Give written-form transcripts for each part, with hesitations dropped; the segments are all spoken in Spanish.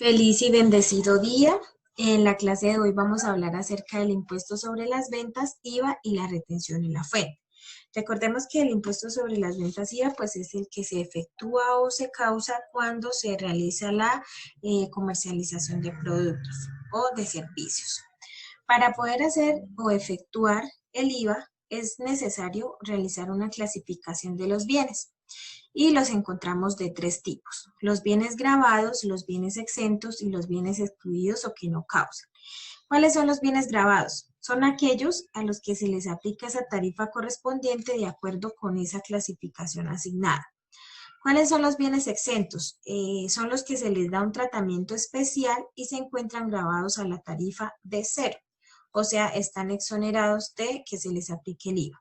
Feliz y bendecido día. En la clase de hoy vamos a hablar acerca del impuesto sobre las ventas, IVA y la retención en la fuente. Recordemos que el impuesto sobre las ventas IVA pues es el que se efectúa o se causa cuando se realiza la comercialización de productos o de servicios. Para poder hacer o efectuar el IVA es necesario realizar una clasificación de los bienes. Y los encontramos de tres tipos: los bienes gravados, los bienes exentos y los bienes excluidos o que no causan. ¿Cuáles son los bienes gravados? Son aquellos a los que se les aplica esa tarifa correspondiente de acuerdo con esa clasificación asignada. ¿Cuáles son los bienes exentos? Son los que se les da un tratamiento especial y se encuentran gravados a la tarifa de cero, o sea, están exonerados de que se les aplique el IVA.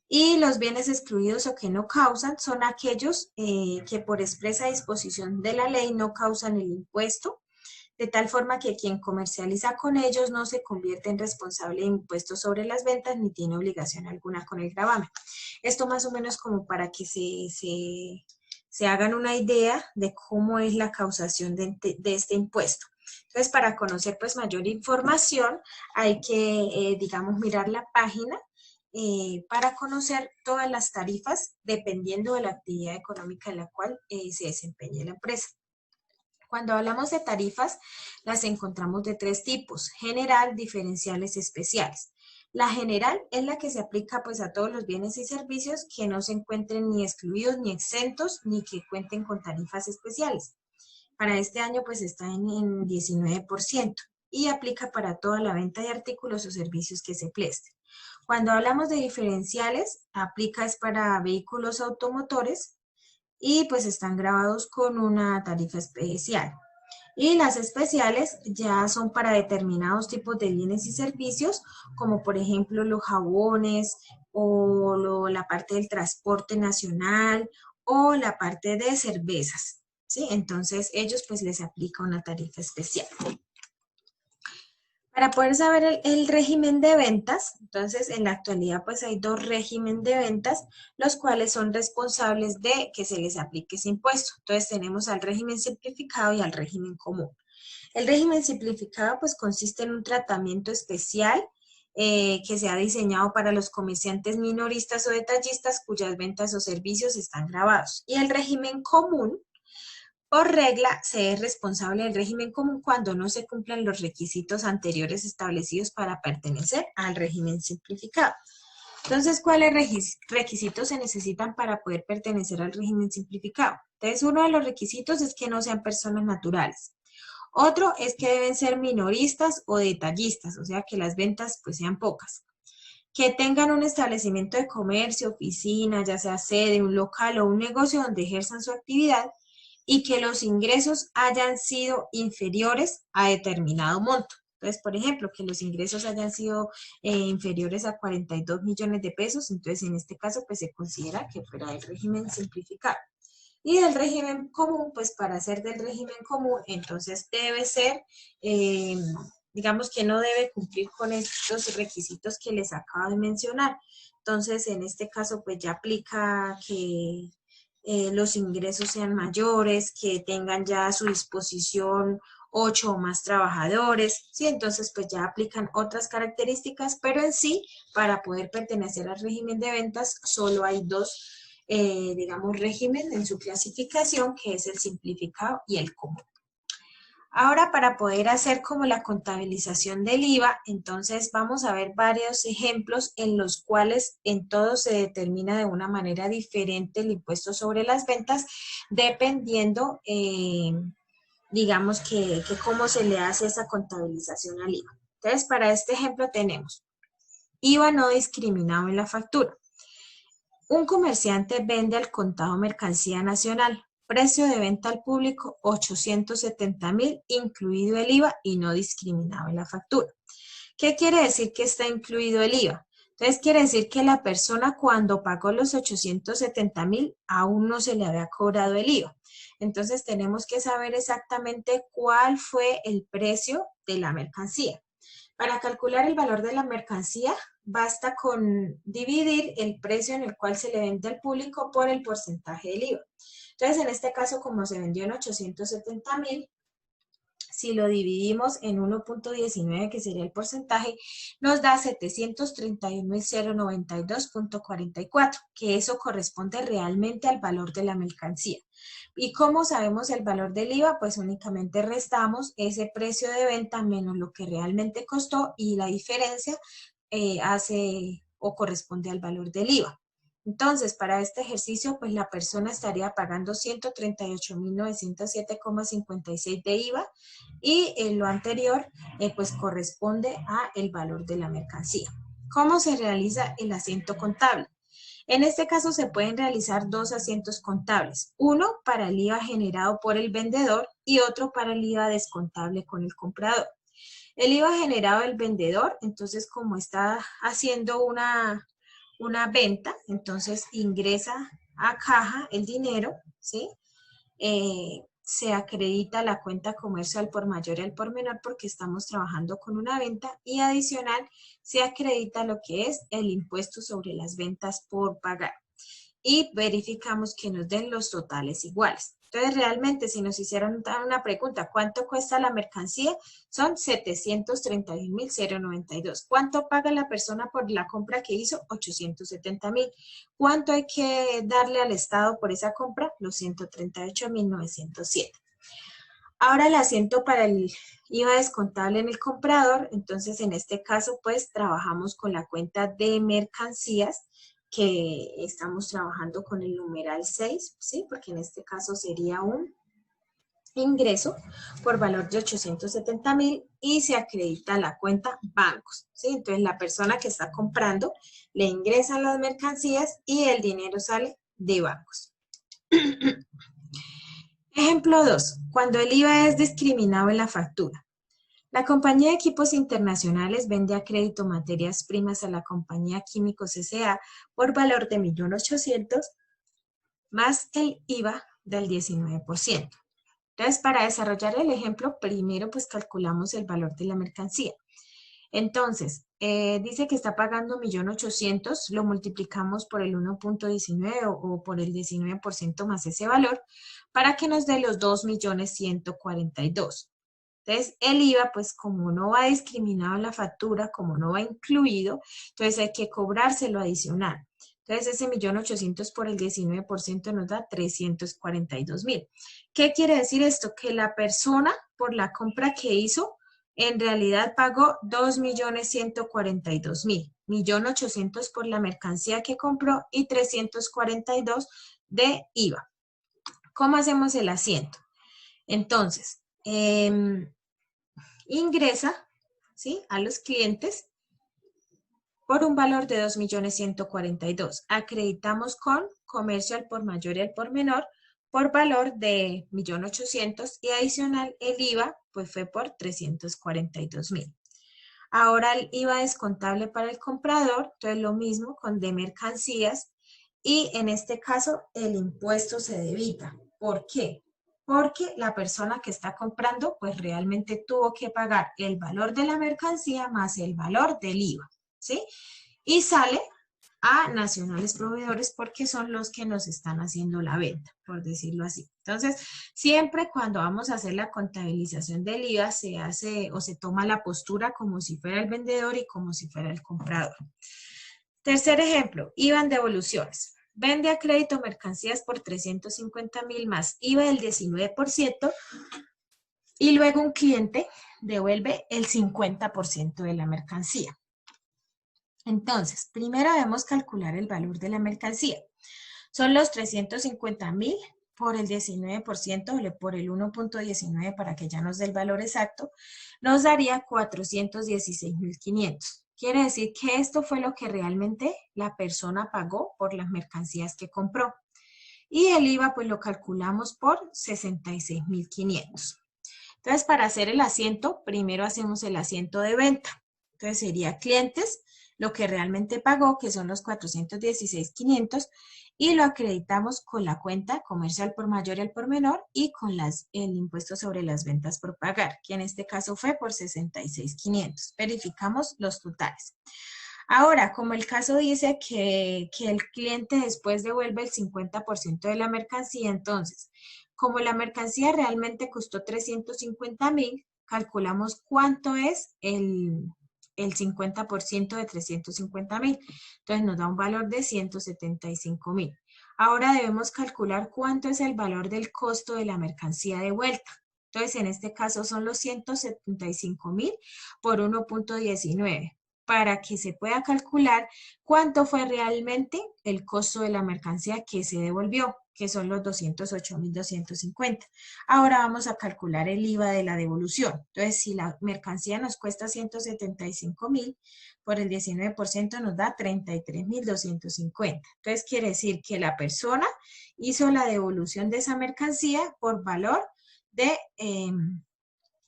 Y los bienes excluidos o que no causan son aquellos que por expresa disposición de la ley no causan el impuesto, de tal forma que quien comercializa con ellos no se convierte en responsable de impuestos sobre las ventas ni tiene obligación alguna con el gravamen. Esto más o menos como para que se hagan una idea de cómo es la causación de este impuesto. Entonces, para conocer pues mayor información hay que, digamos, mirar la página para conocer todas las tarifas dependiendo de la actividad económica en la cual se desempeñe la empresa. Cuando hablamos de tarifas, las encontramos de tres tipos: general, diferenciales, especiales. La general es la que se aplica pues a todos los bienes y servicios que no se encuentren ni excluidos ni exentos ni que cuenten con tarifas especiales. Para este año pues está en 19% y aplica para toda la venta de artículos o servicios que se presten. Cuando hablamos de diferenciales, aplica es para vehículos automotores y pues están grabados con una tarifa especial. Y las especiales ya son para determinados tipos de bienes y servicios, como por ejemplo los jabones o la parte del transporte nacional o la parte de cervezas, ¿sí? Entonces ellos pues les aplica una tarifa especial. Para poder saber el régimen de ventas, entonces en la actualidad pues hay dos regímenes de ventas, los cuales son responsables de que se les aplique ese impuesto. Entonces tenemos al régimen simplificado y al régimen común. El régimen simplificado pues consiste en un tratamiento especial que se ha diseñado para los comerciantes minoristas o detallistas cuyas ventas o servicios están gravados. Y el régimen común, por regla, se es responsable del régimen común cuando no se cumplan los requisitos anteriores establecidos para pertenecer al régimen simplificado. Entonces, ¿cuáles requisitos se necesitan para poder pertenecer al régimen simplificado? Entonces, uno de los requisitos es que no sean personas naturales. Otro es que deben ser minoristas o detallistas, o sea, que las ventas pues sean pocas. Que tengan un establecimiento de comercio, oficina, ya sea sede, un local o un negocio donde ejerzan su actividad, y que los ingresos hayan sido inferiores a determinado monto. Entonces, por ejemplo, que los ingresos hayan sido inferiores a 42 millones de pesos, entonces en este caso pues se considera que fuera el régimen simplificado. Y del régimen común, pues para ser del régimen común, entonces debe ser, digamos que no debe cumplir con estos requisitos que les acabo de mencionar. Entonces, en este caso, pues ya aplica que los ingresos sean mayores, que tengan ya a su disposición 8 o más trabajadores, ¿sí? Entonces, pues ya aplican otras características, pero en sí, para poder pertenecer al régimen de ventas, solo hay dos, digamos, régimen en su clasificación, que es el simplificado y el común. Ahora, para poder hacer como la contabilización del IVA, entonces vamos a ver varios ejemplos en los cuales en todos se determina de una manera diferente el impuesto sobre las ventas, dependiendo, digamos, que cómo se le hace esa contabilización al IVA. Entonces, para este ejemplo tenemos IVA no discriminado en la factura. Un comerciante vende al contado mercancía nacional. Precio de venta al público 870,000, incluido el IVA y no discriminado en la factura. ¿Qué quiere decir que está incluido el IVA? Entonces quiere decir que la persona cuando pagó los 870,000 aún no se le había cobrado el IVA. Entonces tenemos que saber exactamente cuál fue el precio de la mercancía. Para calcular el valor de la mercancía, basta con dividir el precio en el cual se le vende al público por el porcentaje del IVA. Entonces, en este caso, como se vendió en 870,000, si lo dividimos en 1.19, que sería el porcentaje, nos da 731.092.44, que eso corresponde realmente al valor de la mercancía. ¿Y cómo sabemos el valor del IVA? Pues únicamente restamos ese precio de venta menos lo que realmente costó y la diferencia hace o corresponde al valor del IVA. Entonces, para este ejercicio, pues la persona estaría pagando 138.907,56 de IVA y lo anterior, pues corresponde a el valor de la mercancía. ¿Cómo se realiza el asiento contable? En este caso se pueden realizar dos asientos contables, uno para el IVA generado por el vendedor y otro para el IVA descontable con el comprador. El IVA generado del vendedor, entonces como está haciendo una venta, entonces ingresa a caja el dinero, ¿sí? Se acredita la cuenta comercial por mayor y al por menor porque estamos trabajando con una venta y adicional se acredita lo que es el impuesto sobre las ventas por pagar y verificamos que nos den los totales iguales. Entonces, realmente, si nos hicieran una pregunta, ¿cuánto cuesta la mercancía? Son 731.092. ¿Cuánto paga la persona por la compra que hizo? 870.000. ¿Cuánto hay que darle al Estado por esa compra? Los 138.907. Ahora el asiento para el IVA descontable en el comprador, entonces en este caso pues trabajamos con la cuenta de mercancías que estamos trabajando con el numeral 6, ¿sí? Porque en este caso sería un ingreso por valor de 870.000 y se acredita la cuenta bancos, ¿sí? Entonces la persona que está comprando le ingresan las mercancías y el dinero sale de bancos. Ejemplo 2. Cuando el IVA es discriminado en la factura. La compañía de equipos internacionales vende a crédito materias primas a la compañía Químicos S.A. por valor de 1.800.000 más el IVA del 19%. Entonces, para desarrollar el ejemplo, primero pues calculamos el valor de la mercancía. Entonces, dice que está pagando 1.800.000, lo multiplicamos por el 1.19 o por el 19% más ese valor para que nos dé los 2.142.000. Entonces, el IVA, pues como no va discriminado en la factura, como no va incluido, entonces hay que cobrárselo adicional. Entonces, ese 1.800.000 por el 19% nos da 342.000. ¿Qué quiere decir esto? Que la persona, por la compra que hizo, en realidad pagó 2.142.000. 1.800.000 por la mercancía que compró y 342 de IVA. ¿Cómo hacemos el asiento? Entonces, ingresa, ¿sí?, a los clientes por un valor de 2.142.000. Acreditamos con comercio al por mayor y al por menor por valor de 1.800.000 y adicional el IVA pues fue por 342.000. Ahora el IVA descontable para el comprador, entonces lo mismo con de mercancías y en este caso el impuesto se debita. ¿Por qué? Porque la persona que está comprando pues realmente tuvo que pagar el valor de la mercancía más el valor del IVA, ¿sí? Y sale a nacionales proveedores porque son los que nos están haciendo la venta, por decirlo así. Entonces, siempre cuando vamos a hacer la contabilización del IVA se hace o se toma la postura como si fuera el vendedor y como si fuera el comprador. Tercer ejemplo, IVA en devoluciones. Vende a crédito mercancías por 350.000 más IVA del 19% y luego un cliente devuelve el 50% de la mercancía. Entonces, primero debemos calcular el valor de la mercancía. Son los 350.000 por el 19% o por el 1.19 para que ya nos dé el valor exacto, nos daría 416.500. Quiere decir que esto fue lo que realmente la persona pagó por las mercancías que compró. Y el IVA pues lo calculamos por 66.500. Entonces, para hacer el asiento, primero hacemos el asiento de venta. Entonces, sería clientes, lo que realmente pagó, que son los 416.500, y lo acreditamos con la cuenta comercial por mayor y al por menor y con el impuesto sobre las ventas por pagar, que en este caso fue por 66.500. Verificamos los totales. Ahora, como el caso dice que el cliente después devuelve el 50% de la mercancía, entonces, Como la mercancía realmente costó 350.000, calculamos cuánto es el 50% de 350.000. Entonces nos da un valor de 175.000. Ahora debemos calcular cuánto es el valor del costo de la mercancía de vuelta. Entonces, en este caso son los 175.000 por 1.19, para que se pueda calcular cuánto fue realmente el costo de la mercancía que se devolvió, que son los 208.250. Ahora vamos a calcular el IVA de la devolución. Entonces, si la mercancía nos cuesta 175.000, por el 19% nos da 33.250. Entonces, quiere decir que la persona hizo la devolución de esa mercancía por valor de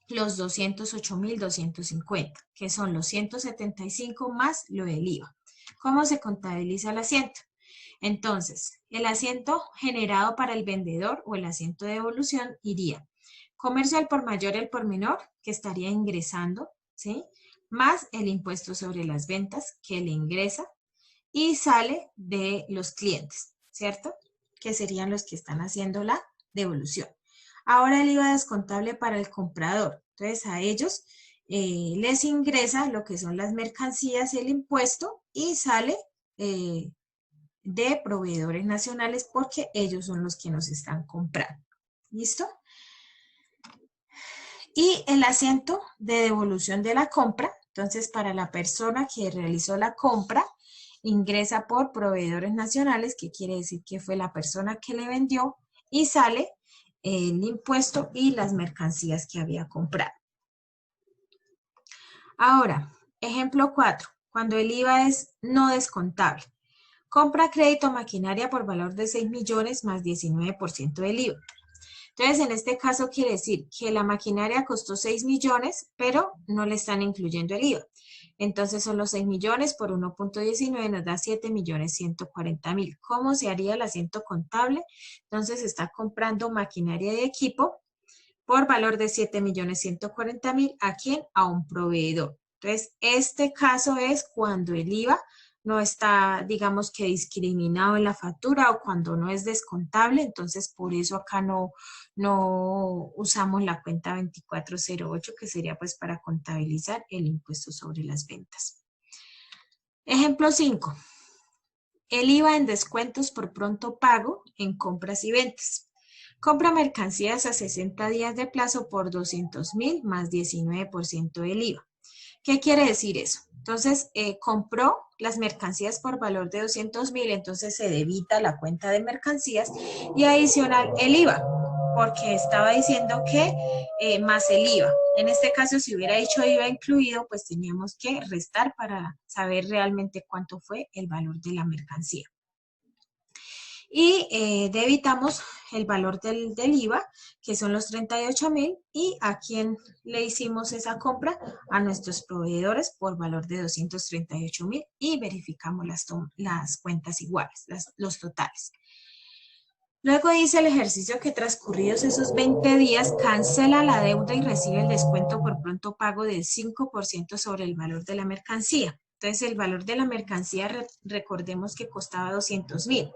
los 208.250, que son los 175 más lo del IVA. ¿Cómo se contabiliza el asiento? Entonces, el asiento generado para el vendedor o el asiento de devolución iría comercio al por mayor y al por menor, que estaría ingresando, ¿sí? Más el impuesto sobre las ventas que le ingresa y sale de los clientes, ¿cierto? Que serían los que están haciendo la devolución. Ahora el IVA descontable para el comprador. Entonces a ellos les ingresa lo que son las mercancías y el impuesto y sale de proveedores nacionales porque ellos son los que nos están comprando. ¿Listo? Y el asiento de devolución de la compra. Entonces para la persona que realizó la compra, ingresa por proveedores nacionales, que quiere decir que fue la persona que le vendió, y sale el impuesto y las mercancías que había comprado. Ahora, ejemplo 4, cuando el IVA es no descontable. Compra crédito maquinaria por valor de 6 millones más 19% del IVA. Entonces, en este caso quiere decir que la maquinaria costó 6 millones, pero no le están incluyendo el IVA. Entonces, son los 6 millones por 1.19 nos da 7.140.000. ¿Cómo se haría el asiento contable? Entonces, está comprando maquinaria y equipo por valor de 7.140.000. ¿A quién? A un proveedor. Entonces, este caso es cuando el IVA no está, digamos que discriminado en la factura o cuando no es descontable, entonces por eso acá no usamos la cuenta 2408, que sería pues para contabilizar el impuesto sobre las ventas. Ejemplo 5. El IVA en descuentos por pronto pago en compras y ventas. Compra mercancías a 60 días de plazo por 200.000 más 19% del IVA. ¿Qué quiere decir eso? Entonces, compró las mercancías por valor de 200.000, entonces se debita la cuenta de mercancías y adicional el IVA, porque estaba diciendo que más el IVA. En este caso, si hubiera dicho IVA incluido, pues teníamos que restar para saber realmente cuánto fue el valor de la mercancía. Y debitamos el valor del IVA, que son los 38.000, y a quién le hicimos esa compra, a nuestros proveedores por valor de 238.000, y verificamos las cuentas iguales, los totales. Luego dice el ejercicio que transcurridos esos 20 días cancela la deuda y recibe el descuento por pronto pago del 5% sobre el valor de la mercancía. Entonces, el valor de la mercancía, recordemos que costaba 200.000.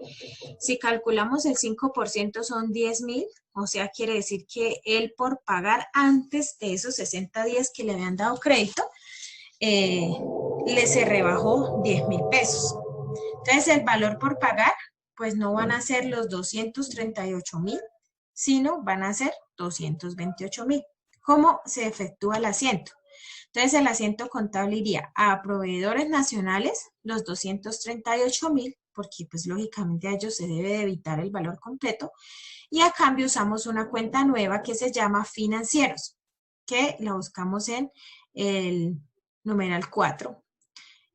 Si calculamos el 5% son 10.000, o sea, quiere decir que él por pagar antes de esos 60 días que le habían dado crédito, le se rebajó 10.000 pesos. Entonces, el valor por pagar, pues no van a ser los 238.000, sino van a ser 228.000. ¿Cómo se efectúa el asiento? Entonces, el asiento contable iría a proveedores nacionales, los 238.000, porque pues lógicamente a ellos se debe debitar el valor completo, y a cambio usamos una cuenta nueva que se llama financieros, que la buscamos en el numeral 4,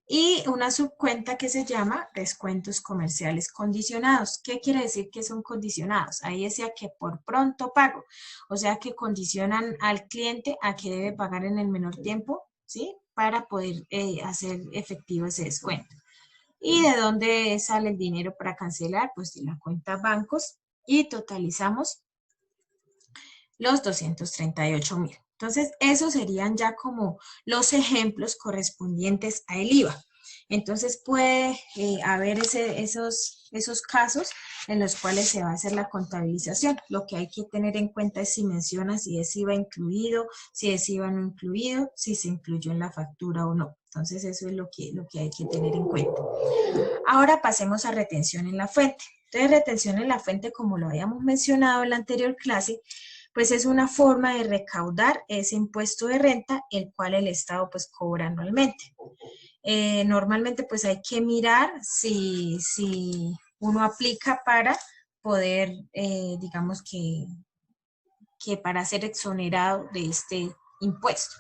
y una subcuenta que se llama descuentos comerciales condicionados. ¿Qué quiere decir que son condicionados? Ahí decía que por pronto pago, o sea que condicionan al cliente a que debe pagar en el menor tiempo, ¿sí? Para poder hacer efectivo ese descuento. ¿Y de dónde sale el dinero para cancelar? Pues de la cuenta bancos, y totalizamos los 238.000. Entonces, esos serían ya como los ejemplos correspondientes a el IVA. Entonces puede haber esos casos en los cuales se va a hacer la contabilización. Lo que hay que tener en cuenta es si menciona si es IVA incluido, si es IVA no incluido, si se incluyó en la factura o no. Entonces eso es lo que hay que tener en cuenta. Ahora pasemos a retención en la fuente. Entonces retención en la fuente, como lo habíamos mencionado en la anterior clase, pues es una forma de recaudar ese impuesto de renta, el cual el Estado pues cobra anualmente. Normalmente pues hay que mirar si uno aplica para poder, digamos que para ser exonerado de este impuesto.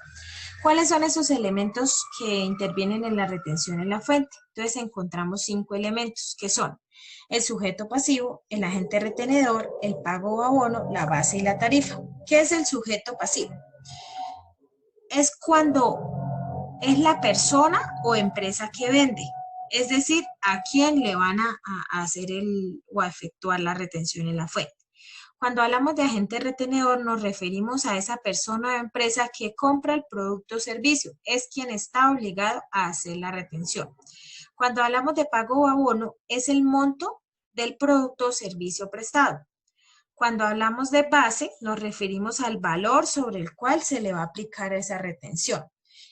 ¿Cuáles son esos elementos que intervienen en la retención en la fuente? Entonces encontramos 5 elementos que son el sujeto pasivo, el agente retenedor, el pago o abono, la base y la tarifa. ¿Qué es el sujeto pasivo? Es cuando es la persona o empresa que vende, es decir, a quién le van a hacer o a efectuar la retención en la fuente. Cuando hablamos de agente retenedor, nos referimos a esa persona o empresa que compra el producto o servicio. Es quien está obligado a hacer la retención. Cuando hablamos de pago o abono, es el monto del producto o servicio prestado. Cuando hablamos de base, nos referimos al valor sobre el cual se le va a aplicar esa retención.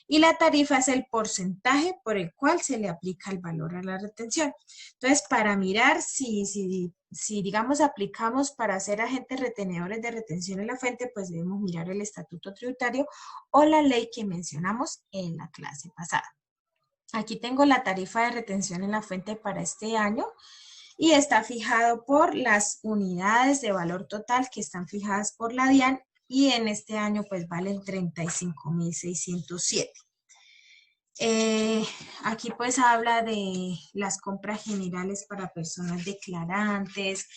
Y la tarifa es el porcentaje por el cual se le aplica el valor a la retención. Entonces, para mirar si digamos, aplicamos para ser agentes retenedores de retención en la fuente, pues debemos mirar el estatuto tributario o la ley que mencionamos en la clase pasada. Aquí tengo la tarifa de retención en la fuente para este año y está fijado por las unidades de valor total que están fijadas por la DIAN y en este año pues valen 35.607. Aquí pues habla de las compras generales para personas declarantes,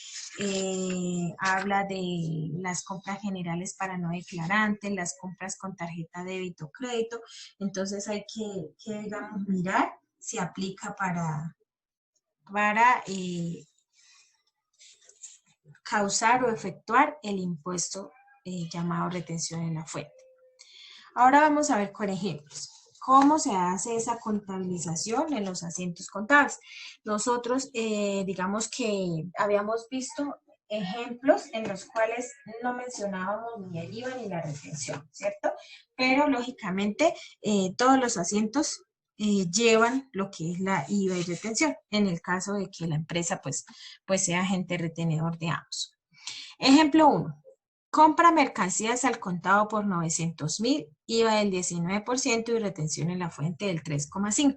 habla de las compras generales para no declarantes, las compras con tarjeta débito o crédito. Entonces hay que digamos, mirar si aplica para causar o efectuar el impuesto llamado retención en la fuente. Ahora vamos a ver con ejemplos. ¿Cómo se hace esa contabilización en los asientos contables? Nosotros, digamos que habíamos visto ejemplos en los cuales no mencionábamos ni el IVA ni la retención, ¿cierto? Pero lógicamente todos los asientos llevan lo que es la IVA y retención, en el caso de que la empresa pues sea agente retenedor de ambos. Ejemplo 1. Compra mercancías al contado por 900.000, IVA del 19% y retención en la fuente del 3,5%.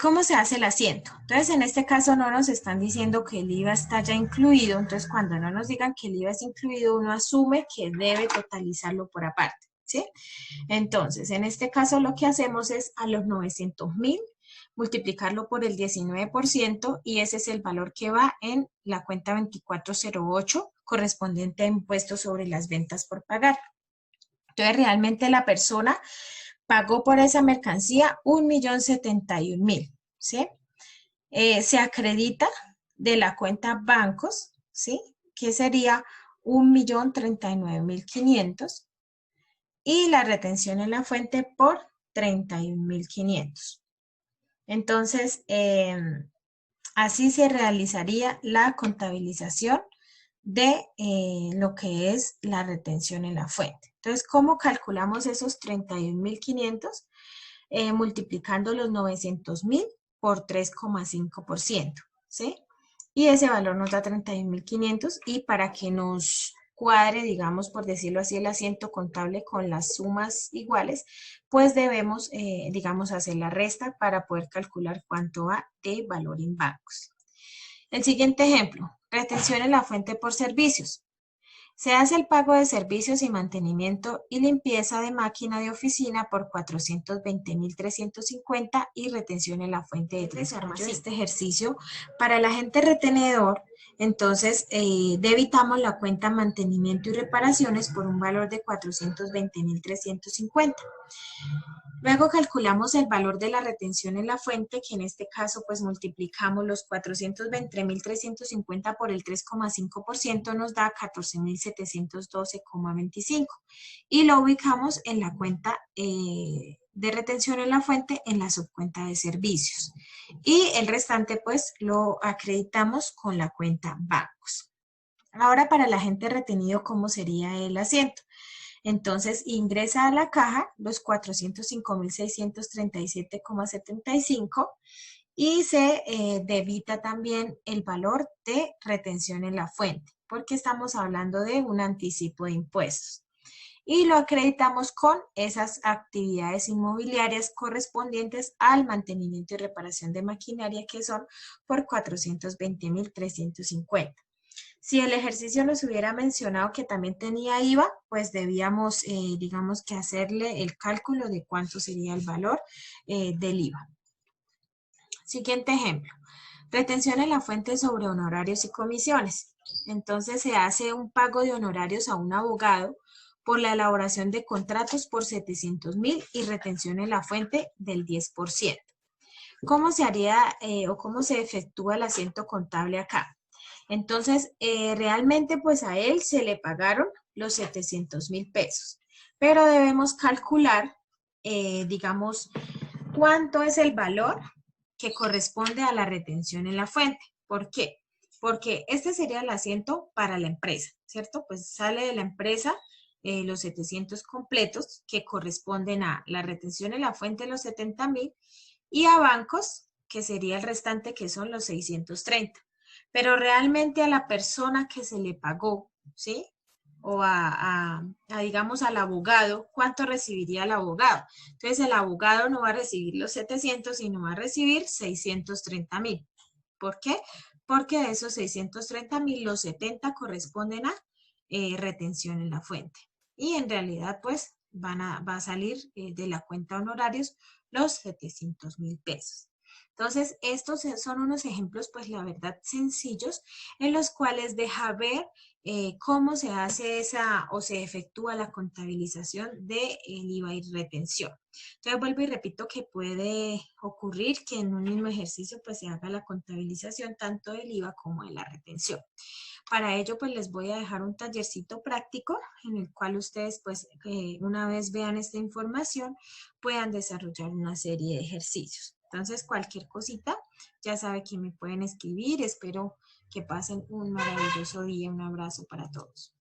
¿Cómo se hace el asiento? Entonces, en este caso no nos están diciendo que el IVA está ya incluido. Entonces, cuando no nos digan que el IVA es incluido, uno asume que debe totalizarlo por aparte, ¿sí? Entonces, en este caso lo que hacemos es a los 900.000 multiplicarlo por el 19% y ese es el valor que va en la cuenta 2408 correspondiente a impuestos sobre las ventas por pagar. Entonces, realmente la persona pagó por esa mercancía 1.071.000, ¿sí? Se acredita de la cuenta bancos, ¿sí? Que sería 1.039.500 y la retención en la fuente por 31.500. Entonces, así se realizaría la contabilización de lo que es la retención en la fuente. Entonces, ¿cómo calculamos esos 31.500? Multiplicando los 900.000 por 3,5%, ¿sí? Y ese valor nos da 31.500 y para que nos cuadre, digamos, por decirlo así, el asiento contable con las sumas iguales, pues debemos, digamos, hacer la resta para poder calcular cuánto va de valor en bancos. El siguiente ejemplo, retención en la fuente por servicios. Se hace el pago de servicios y mantenimiento y limpieza de máquina de oficina por 420.350 y retención en la fuente de 3,5. Este ejercicio para el agente retenedor, entonces debitamos la cuenta mantenimiento y reparaciones por un valor de 420.350. Luego calculamos el valor de la retención en la fuente, que en este caso pues multiplicamos los 420.350 por el 3,5%, nos da 14.712,25. Y lo ubicamos en la cuenta de retención en la fuente en la subcuenta de servicios. Y el restante pues lo acreditamos con la cuenta bancos. Ahora para el agente retenido, ¿cómo sería el asiento? Entonces ingresa a la caja los 405.637,75 y se debita también el valor de retención en la fuente, porque estamos hablando de un anticipo de impuestos. Y lo acreditamos con esas actividades inmobiliarias correspondientes al mantenimiento y reparación de maquinaria, que son por 420.350. Si el ejercicio nos hubiera mencionado que también tenía IVA, pues debíamos, digamos que hacerle el cálculo de cuánto sería el valor del IVA. Siguiente ejemplo. Retención en la fuente sobre honorarios y comisiones. Entonces se hace un pago de honorarios a un abogado por la elaboración de contratos por 700.000 y retención en la fuente del 10%. ¿Cómo se haría o cómo se efectúa el asiento contable acá? Entonces, realmente pues a él se le pagaron los 700.000 pesos, pero debemos calcular, digamos, cuánto es el valor que corresponde a la retención en la fuente. ¿Por qué? Porque este sería el asiento para la empresa, ¿cierto? Pues sale de la empresa los 700 completos que corresponden a la retención en la fuente, los 70.000, y a bancos, que sería el restante, que son los 630. Pero realmente a la persona que se le pagó, ¿sí? O digamos, al abogado, ¿cuánto recibiría el abogado? Entonces, el abogado no va a recibir los 700, sino va a recibir 630.000. ¿Por qué? Porque de esos 630.000, los 70 corresponden a retención en la fuente. Y en realidad, pues, va a salir de la cuenta honorarios los 700.000 pesos. Entonces, estos son unos ejemplos, pues la verdad, sencillos, en los cuales deja ver cómo se hace esa o se efectúa la contabilización del IVA y retención. Entonces, vuelvo y repito que puede ocurrir que en un mismo ejercicio pues se haga la contabilización tanto del IVA como de la retención. Para ello, pues les voy a dejar un tallercito práctico en el cual ustedes, pues, una vez vean esta información, puedan desarrollar una serie de ejercicios. Entonces, cualquier cosita, ya sabe que me pueden escribir. Espero que pasen un maravilloso día. Un abrazo para todos.